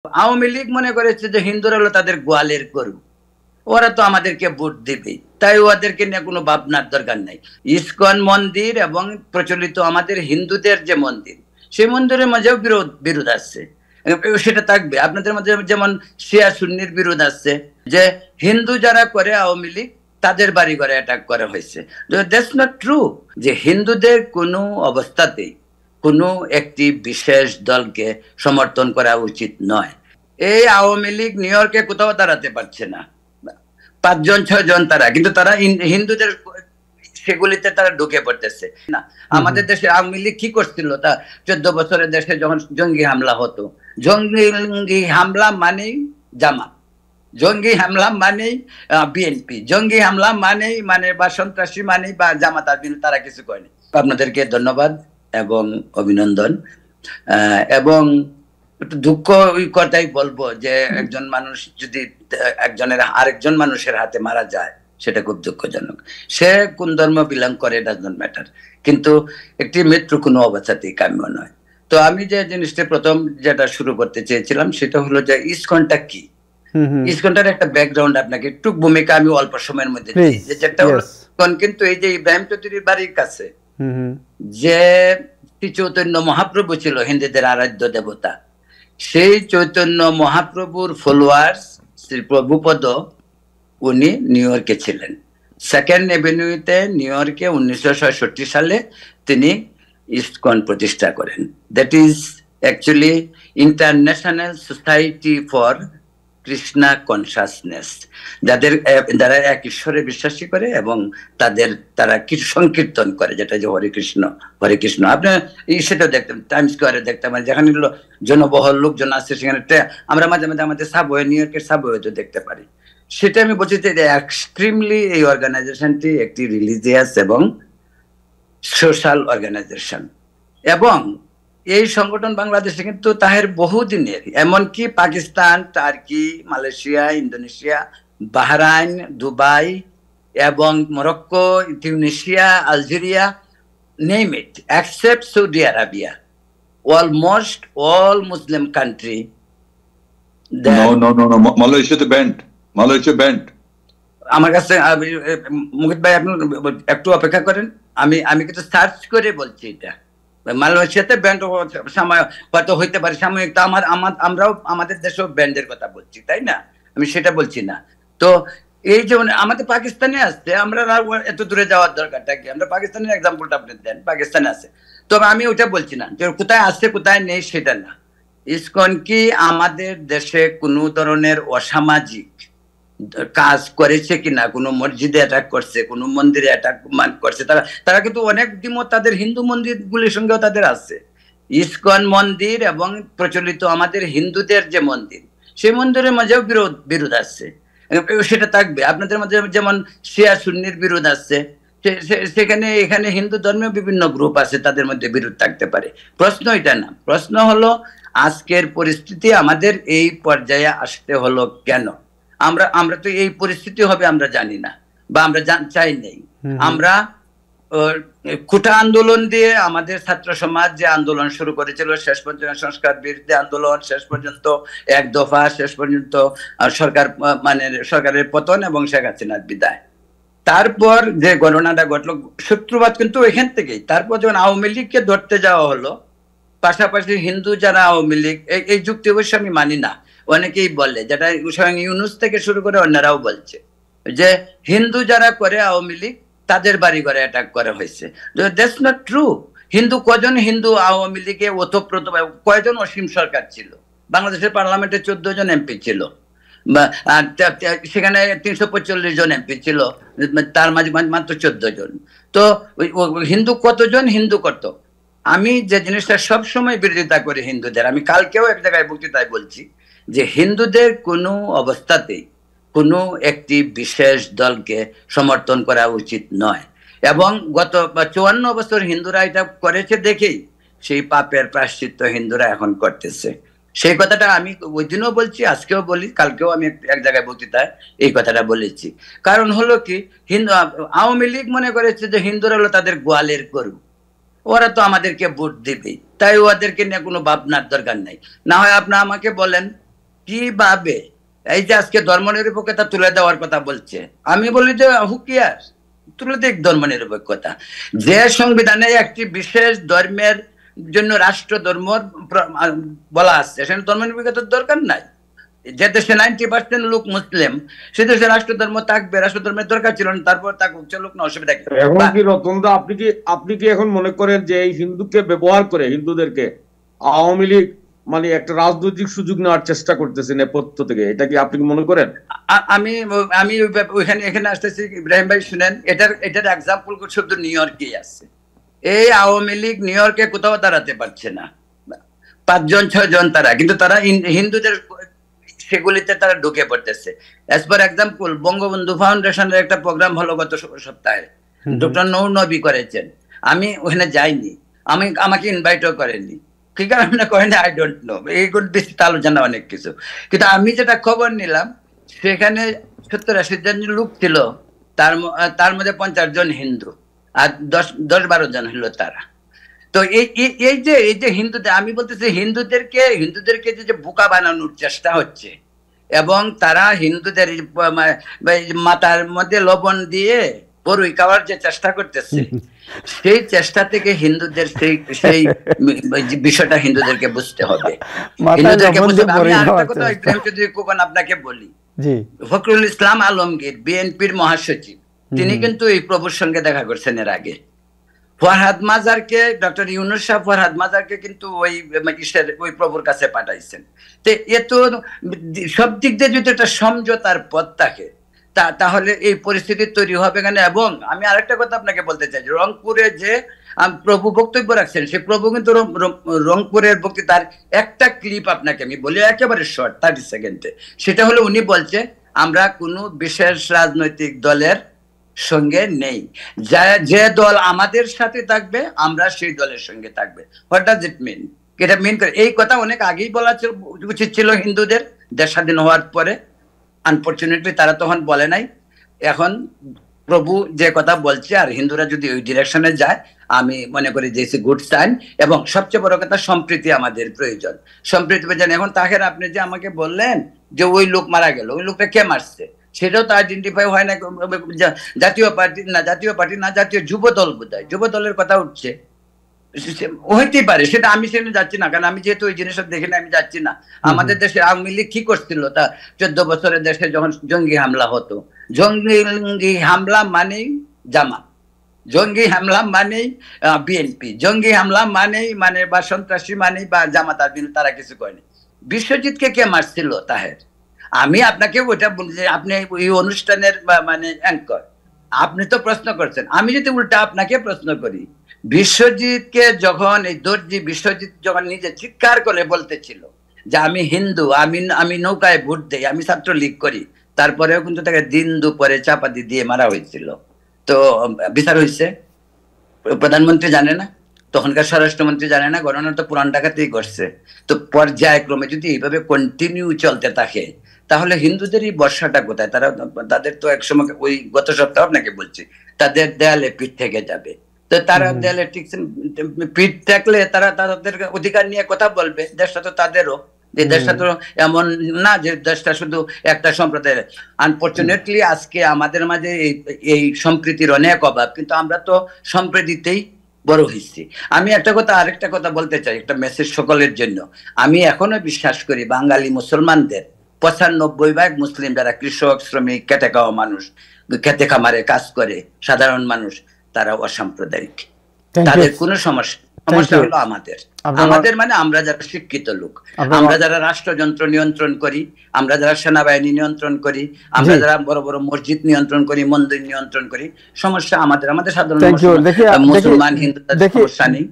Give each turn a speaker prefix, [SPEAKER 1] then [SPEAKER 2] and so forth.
[SPEAKER 1] আওয়ামী লীগ মনে করেছে যে হিন্দুরা হলো তাদের গোয়ালের গরু, ওরা তো আমাদেরকে ভোট দিবে, তাই ওদেরকে নিয়ে কোনো ভাবনার দরকার নাই। ইসকন মন্দির এবং প্রচলিত আমাদের হিন্দুদের যে মন্দির, সেই মন্দিরের মাঝেও বিরোধ আছে, সেটা থাকবে। আপনাদের মধ্যে যেমন শিয়া সুন্নির বিরোধ আছে, যে হিন্দু যারা করে আওয়ামী লীগ তাদের বাড়ি ঘরে অ্যাটাক করা হয়েছে। That's not true. যে হিন্দুদের কোনো অবস্থাতেই কোনো একটি বিশেষ দলকে সমর্থন করা উচিত নয়। এই আওয়ামী লীগ নিউ ইয়র্কে কোথাও দাঁড়াতে পারছে না, 5-6 জন তারা, কিন্তু তারা হিন্দুদের সেগুলিতে তারা ঢুকে পড়তেছে না। আমাদের দেশে আওয়ামী লীগ কি করছিল, তা 14 বছরের দেশে যখন জঙ্গি হামলা হতো, জঙ্গি হামলা মানেই জামাত, জঙ্গি হামলা মানেই বিএনপি, জঙ্গি হামলা মানেই বা সন্ত্রাসী মানেই বা জামাত, আর তারা কিছু করেনি। আপনাদেরকে ধন্যবাদ এবং অভিনন্দন। এবং দুঃখ ওই কথাই বলবো যে একজন মানুষ যদি আরেকজন মানুষের হাতে মারা যায়, সেটা খুব দুঃখজনক। সে কোন ধর্ম বিলং করে ডাজ নট ম্যাটার, কিন্তু একটি মৃত্যু কোনো অবস্থাতেই কাম্য নয়। তো আমি যে জিনিসটা প্রথম যেটা শুরু করতে চেয়েছিলাম সেটা হলো যে ইসকনটা কি। ইসকনটার একটা ব্যাকগ্রাউন্ড আপনাকে একটু ভূমিকা আমি অল্প সময়ের মধ্যে দিই। যেটা হলো কিন্তু এই যে ইব্রাহিম চৌধুরীর বাড়ির কাছে যে শ্রী চৈতন্য মহাপ্রভু ছিল হিন্দুদের আরাধ্য দেবতা, সেই চৈতন্য মহাপ্রভুর ফলোয়ার্স শ্রী প্রভুপদ উনি নিউ ইয়র্কে ছিলেন। সেকেন্ড এভিনিউতে নিউ ইয়র্কে 1966 সালে তিনি ইসকন প্রতিষ্ঠা করেন। That is actually international society for Krishna consciousness, যারা এক ঈশ্বরে বিশ্বাসী করে এবং তারা সংকীর্তন করে, যেটা যে হরে কৃষ্ণ হরে কৃষ্ণ। আপনার সেটা দেখতাম টাইম স্কোয়ারে দেখতাম, যেখানে জনবহল লোকজন আছে, সেখানে আমরা মাঝে মাঝে আমাদের সাবওয়ে, নিউ ইয়র্কের সাবওয়ে তো দেখতে পারি। সেটা আমি বলছি যে এক্সট্রিমলি এই অর্গানাইজেশনটি একটি রিলিজিয়াস এবং সোশ্যাল অর্গানাইজেশন, এবং এই সংগঠন বাংলাদেশে কিন্তু তাহের বহুদিনের, এমনকি Pakistan, Turkey, Malaysia, Indonesia, Bahrain, Dubai এবং Morocco, Tunisia, Algeria, name it, except Saudi Arabia, almost all Muslim country.
[SPEAKER 2] মালয়েশিয়াতে ব্যান্ড, মালয়েশিয়া ব্যান্ড।
[SPEAKER 1] আমার কাছে মুহিত ভাই আপনি একটু অপেক্ষা করেন, আমি কিন্তু সার্চ করে বলছি। এটা মালয়েশিয়াতে ব্যান্ড হয়তো হইতে পারে সাময়িক, তো আমরাও আমাদের দেশেও ব্যান্ডের কথা বলছি, তাই না? আমি সেটা বলছি না। তো এই যে আমাদের পাকিস্তানে আসছে, আমরা এত দূরে যাওয়ার দরকারটা কি? আমরা পাকিস্তানের এক্সাম্পলটা আপনি দেন, পাকিস্তানে আছে। তবে আমি ওটা বলছি না যে কোথায় আসছে কোথায় নেই, সেটা না। ইসকন কি আমাদের দেশে কোনো ধরনের অসামাজিক কাজ করেছে কিনা, কোনো মসজিদে অ্যাটাক করছে, কোনো মন্দিরে অ্যাটাক করছে? তারা কিন্তু অনেক দ্বিমত তাদের হিন্দু মন্দিরগুলির সঙ্গেও তাদের আছে। ইসকন মন্দির এবং প্রচলিত আমাদের হিন্দুদের যে মন্দির, সেই মন্দিরের মাঝেও বিরোধ আছে, সেটা থাকবে। আপনাদের মধ্যে যেমন শিয়া সুন্নির বিরোধ আছে, এখানে হিন্দু ধর্মেও বিভিন্ন গ্রুপ আছে, তাদের মধ্যে বিরোধ থাকতে পারে। প্রশ্ন এটা না, প্রশ্ন হলো আজকের পরিস্থিতি আমাদের এই পর্যায়ে আসতে হলো কেন? আমরা তো এই পরিস্থিতি হবে আমরা জানি না, বা আমরা চাই নেই। আমরা কোটা আন্দোলন দিয়ে আমাদের ছাত্র সমাজ যে আন্দোলন শুরু করেছিল, শেষ পর্যন্ত সংস্কার বিরোধী আন্দোলন, শেষ পর্যন্ত এক দফা, শেষ পর্যন্ত সরকারের পতন এবং শেখ হাসিনার বিদায়। তারপর যে ঘটনাটা ঘটলো, শত্রুবাদ কিন্তু এখান থেকেই। তারপর যখন আওয়ামী লীগকে ধরতে যাওয়া হলো, পাশাপাশি হিন্দু যারা আওয়ামী লীগ, এই যুক্তি অবশ্য আমি মানি না। অনেকেই বলে, যেটা স্বয়ং ইউনুস থেকে শুরু করে অন্যরাও বলছে, যে হিন্দু যারা করে আওয়ামী লীগ তাদের বাড়ি ঘরে অ্যাটাক করা হয়েছে। That's not true. কজন হিন্দু আওয়ামী লীগে ওতপ্রোত, কয়জন অসীম সরকার ছিল? বাংলাদেশের পার্লামেন্টে 14 জন এমপি ছিল, সেখানে 345 জন এমপি ছিল, তার মাঝে মাত্র 14 জন। তো হিন্দু কতজন হিন্দু করত? আমি যে জিনিসটা সবসময় বিরোধিতা করি হিন্দুদের, আমি কালকেও এক জায়গায় বক্তৃতায় বলছি যে হিন্দুদের কোনো অবস্থাতেই কোনো একটি বিশেষ দলকে সমর্থন করা উচিত নয়। এবং গত 54 বছর হিন্দুরা এটা করেছে দেখেই সেই পাপের প্রায়শ্চিত্ত হিন্দুরা এখন করতেছে। সেই কথাটা আমি ওই দিনও বলছি, আজকেও বলি, কালকেও আমি এক জায়গায় বক্তৃতায় এই কথাটা বলেছি। কারণ হলো কি, আওয়ামী লীগ মনে করেছে যে হিন্দুরা হলো তাদের গোয়ালের গরু, ওরা তো আমাদেরকে ভোট দিবে, তাই ওদেরকে নিয়ে কোনো ভাবনার দরকার নাই। না হয় আপনি আমাকে বলেন কিভাবে এই যে আজকে ধর্মনিরপেক্ষতা তুলে দেওয়ার কথা বলছে, আমি বলি যে হুকিয়ার তুলে দেখ ধর্মনিরপেক্ষতা। যে সংবিধানে একটি বিশেষ ধর্মের জন্য রাষ্ট্র ধর্ম বলা আছে, সেখানে ধর্মনিরপেক্ষতার দরকার নাই। যে দেশে 90% লোক মুসলিম, সে দেশে রাষ্ট্র ধর্ম থাকবে, রাষ্ট্র ধর্মের দরকার ছিল না, তারপর থাকুক, চলুক না, অসুবিধা কি?
[SPEAKER 3] এখন কি রতনদা, আপনি কি এখন মনে করেন যে এই হিন্দুকে ব্যবহার করে হিন্দুদেরকে আওয়ামী লীগ মানে একটা রাজনৈতিক সুযোগ নেওয়ার চেষ্টা করতেছে নেপথ্য থেকে, এটা কি আপনি মনে করেন?
[SPEAKER 1] আমি আমি এখানে আসতেছি ইব্রাহিম ভাই, শুনেন, এটার এক্সাম্পল শুধু নিউ ইয়র্কেই আছে। এই আওয়ামী লীগ নিউ ইয়র্কে কোথাও দাঁড়াতে পারছে না, 5 জন 6 জন তারা, কিন্তু তারা হিন্দুদের সেগুলিতে তারা ঢুকে পড়তেছে। অ্যাজ পার এক্সাম্পল, বঙ্গবন্ধু ফাউন্ডেশনের একটা প্রোগ্রাম হলো গত সপ্তাহে, ডক্টর নবী করেছেন, আমি ওখানে যাইনি, আমাকে ইনভাইটও করেনি, কি কারণে করেনি আই ডোন্ট নো, এইগুলো বেশি আলোচনা অনেক কিছু। কিন্তু আমি যেটা খবর নিলাম, সেখানে 70-80 জন লোক ছিল, তার মধ্যে 50 জন হিন্দু আর 10-12 জন হলো তারা। তো এই যে হিন্দুদের, আমি বলতেছি হিন্দুদেরকে যে বোকা বানানোর চেষ্টা হচ্ছে, এবং তারা হিন্দুদের মাথার মধ্যে লবণ দিয়ে বড়ই খাওয়ার যে চেষ্টা করতেছে, সেই চেষ্টা থেকে হিন্দুদের সেই বিষয়টা হিন্দুদেরকে বুঝতে হবে। আমি আরেকটা কথা আপনাকে বলি, ফখরুল ইসলাম আলমগীর বিএনপির মহাসচিব, তিনি কিন্তু এই প্রভুর সঙ্গে দেখা করছেন এর আগে। ফরহাদ মাজারকে, ডক্টর ইউনূস শাহ ফরহাদ মাজারকে কিন্তু ওই প্রভুর কাছে পাঠাইছেন। তো এ তো সব দিক দিয়ে যদি একটা সমঝোতার পথ থাকে, তাহলে এই পরিস্থিতি তৈরি হবে কেন? এবং আমি আরেকটা কথা আপনাকে বলতে চাই, রংপুরে যে প্রভু বক্তব্য রাখছেন, সেই প্রভু কিন্তু রংপুরের বক্তৃতার একটা ক্লিপ আপনাকে আমি বলি, একেবারে শর্ট, 30 সেকেন্ডে। সেটা হলো, উনি বলছে আমরা কোনো বিশেষ রাজনৈতিক দলের সঙ্গে নেই, যে দল আমাদের সাথে থাকবে আমরা সেই দলের সঙ্গে থাকবে। হোয়াট ডাজ ইট মিন? এটা মিন করে, এই কথা অনেক আগেই বলা উচিত ছিল হিন্দুদের, দেশ স্বাধীন হওয়ার পরে। আনফরচুনেটলি তারা তখন বলে নাই। এখন প্রভু যে কথা বলছে, আর হিন্দুরা যদি ওই ডিরেকশনে যায়, আমি মনে করি যে গুড সাইন। এবং সবচেয়ে বড় কথা, সম্প্রীতি আমাদের প্রয়োজন, সম্প্রীতি প্রয়োজন। এখন তাহের, আপনি যে আমাকে বললেন যে ওই লোক মারা গেল, ওই লোকটা কে মারছে সেটাও তো আইডেন্টিফাই হয় না। জাতীয় পার্টি না, জাতীয় যুব দল, বোধহয় যুব দলের কথা উঠছে, হইতেই পারে, সেটা আমি সেখানে যাচ্ছি না, কারণ আমি যেহেতু ওই জিনিসটা দেখি না, আমি যাচ্ছি না। আমাদের দেশে আওয়ামী লীগ কি করছিল, তা 14 বছরের দেশে যখন জঙ্গি হামলা হতো, জঙ্গি হামলা মানেই জামাত, জঙ্গি হামলা মানেই বিএনপি, জঙ্গি হামলা মানেই বা সন্ত্রাসী মানেই বা জামাত, আর তারা কিছু করেনি। বিশ্বজিৎকে কে মারছিল তাহের? আমি আপনাকে ওইটা বলি যে আপনি ওই অনুষ্ঠানের মানে অ্যাঙ্কর, আপনি তো প্রশ্ন করছেন, আমি যদি উল্টা আপনাকে প্রশ্ন করি, বিশ্বজিৎকে যখন এই দর্জি বিশ্বজিৎ যখন নিজে চিৎকার করে বলতেছিল যে আমি হিন্দু, আমি নৌকায় ভোট দেই, আমি ছাত্রলীগ করি, তারপরেও কিন্তু তাকে দিন দুপুরে চাপাতি দিয়ে মারা হয়েছিল। তো বিচার হয়েছে, প্রধানমন্ত্রী জানে না, তখনকার স্বরাষ্ট্রমন্ত্রী জানে না, ঘটনা তো পুরান ঢাকাতেই ঘটছে। তো পর্যায়ক্রমে যদি এইভাবে কন্টিনিউ চলতে থাকে, তাহলে হিন্দুদেরই বর্ষাটা কোথায়? তাদের তো একসময়, ওই গত সপ্তাহ আপনাকে বলছি, তাদের দেয়ালে পিঠ থেকে যাবে। তো তারা দেয়ালে পিঠ থাকলে তারা তাদের অধিকার নিয়ে কথা বলবে। দেশটা তো তাদেরও, যে দেশটা তো এমন না যে দেশটা শুধু একটা সম্প্রদায়ের। আনফরচুনেটলি আজকে আমাদের মাঝে এই সম্প্রীতির অনেক অভাব, কিন্তু আমরা তো সম্প্রীতিতেই বড় হয়েছি। আমি আরেকটা কথা বলতে চাই, একটা মেসেজ সকলের জন্য। আমি এখনো বিশ্বাস করি বাঙালি মুসলমানদের 95% মুসলিম, যারা কৃষক, শ্রমিক, খেটে খাওয়া মানুষ, খেতে খামারে কাজ করে সাধারণ মানুষ, তারা অসাম্প্রদায়িক। তাদের কোনো সমস্যা হলো আমাদের মানে আমরা যারা শিক্ষিত লোক, আমরা যারা রাষ্ট্রযন্ত্র নিয়ন্ত্রণ করি, আমরা যারা সেনাবাহিনী নিয়ন্ত্রণ করি, আমরা যারা বড় বড় মসজিদ নিয়ন্ত্রণ করি, মন্দির নিয়ন্ত্রণ করি, সমস্যা আমাদের সাধারণ মুসলমান হিন্দু, সমস্যা নেই।